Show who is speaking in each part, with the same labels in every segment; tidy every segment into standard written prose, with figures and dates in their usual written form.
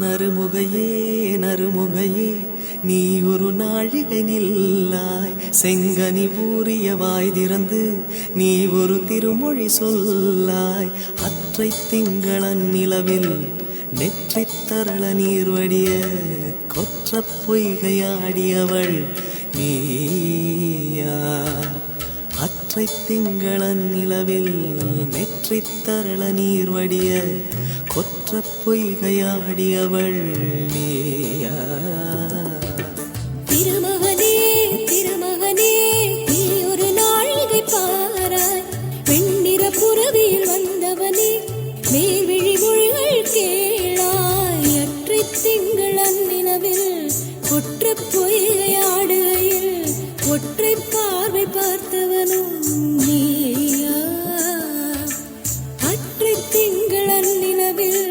Speaker 1: நறுமுகையே நறுமுகையே நீ ஒரு நாழிகை நில்லாய், செங்கனி ஊறிய வாய் திறந்து நீ ஒரு திருமொழி சொல்லாய். அற்றை திங்களன் நிலவில் நெற்றித் தரள நீர் வடிய கொற்ற பொய்கையாடியவள் நீயா. அற்றை திங்களன் நிலவில் நெற்றித் தரள நீர் வடிய கொற்ற பொய்கையாடியவள் நீயா.
Speaker 2: திருமகனே திருமகனே நீ ஒரு நாழிகை பாராய், வெண்ணிற புறவியில் வந்தவனே மேல்விழி மொழிகள் கேளாய். அற்றை திங்களன் நிலவில் கொற்ற பொய்கையாடுகையில் ஒற்றை பார்வை பார்த்தவனும் நீயா. அற்றை திங்களன் நிலவில்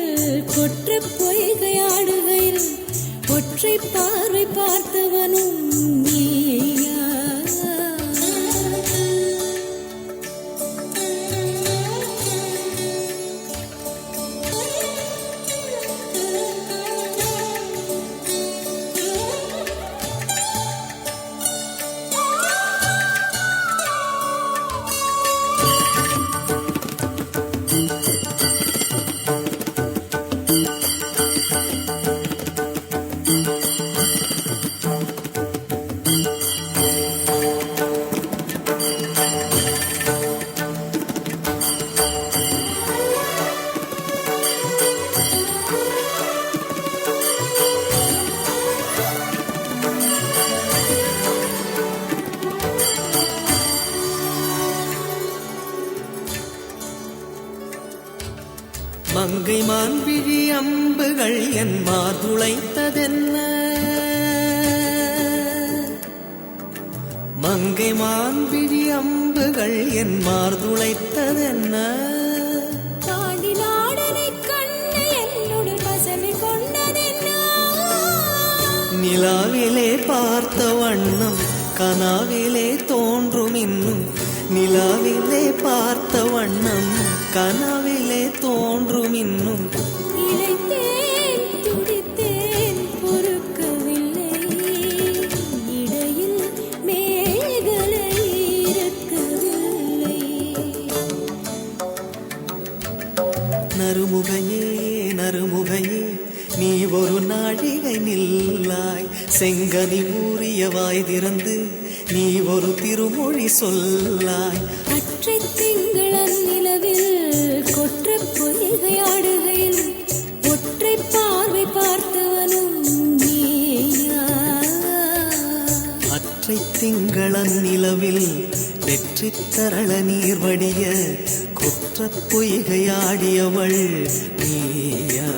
Speaker 2: கொற்ற பொய்கையாடுகையில் ஒற்றை பார்வை பார்த்தவனும் நீயா.
Speaker 1: மங்கை மான்விழி அம்புகள் என் மார்துளைத்ததென்ன, மங்கை மான்விழி அம்புகள் என் மார்துளைத்ததென்ன.
Speaker 2: தாண்டி நாடனை கண்டு என்னுடன் பசமை கொண்டதென்ன.
Speaker 1: நிலாவிலே பார்த்த வண்ணம் கனாவிலே தோன்றும் இன்னும், நிலாவிலே பார்த்த வண்ணம் கனாவிலே தோன்றும் இன்னும்.
Speaker 2: இளைத்தேன் துடித்தேன் பொறுக்கவில்லை, இடையில் மேகலை இருக்கவில்லை.
Speaker 1: நறுமுகையே நறுமுகையே நீ ஒரு நாழிகை நில்லாய், செங்கனி ஊறிய வாய் திறந்து நீ ஒரு திருமொழி சொல்லாய்.
Speaker 2: அற்றை திங்களன் நிலவில் கொற்ற பொய்கையாடுகையில் ஒற்றை பார்வை பார்த்தவனும் நீயா.
Speaker 1: அற்றை திங்களன் நிலவில் நெற்றித் தரள நீர் வடிய கொற்ற பொய்கையாடியவள் நீயா.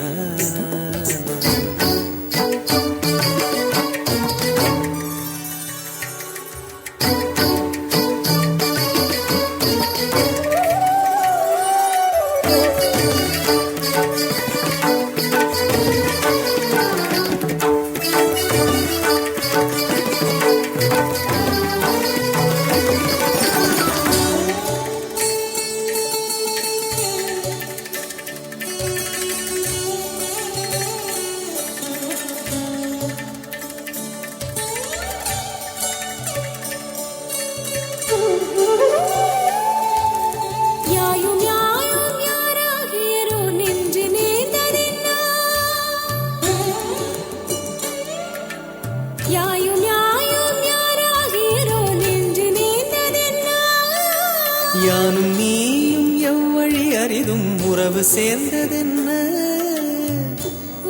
Speaker 1: யானும் நீயும் எவ்வழி அரிதும் உறவு சேர்ந்ததென்ன.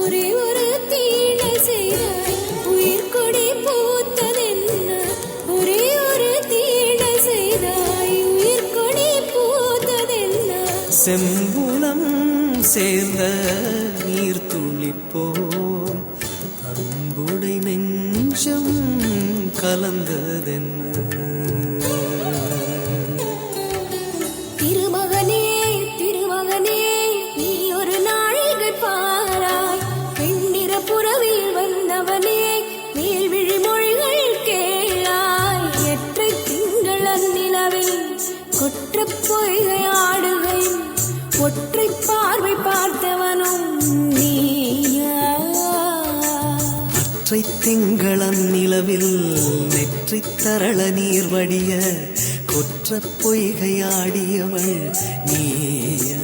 Speaker 2: ஒரே ஒரு தீழை செய்தாய் உயிர் கொடி பூத்ததென்ன. ஒரே ஒரு தீழை செய்தாய் உயிர் கொடி பூத்ததென்ன.
Speaker 1: செம்புலம் சேர்ந்த நீர் துளிப்போம் அன்புடை நெஞ்சம் கலந்ததென்ன.
Speaker 2: திருமகனே திருமகனே நீ ஒரு நாழிகை பாராய், வெண்ணிற புறவில் வந்தவனே மேல்விழி மொழிகள் கேளாய். எற்றை திங்களன் நிலவில் கொற்ற பொய்கையாடுகையில் ஒற்றை பார்வை பார்த்தவனும் நீயா.
Speaker 1: ஒற்றை திங்களன் நிலவில் நெற்றி தரள நீர் வடிய கொற்ற பொய்கையாடியவள் நீயா?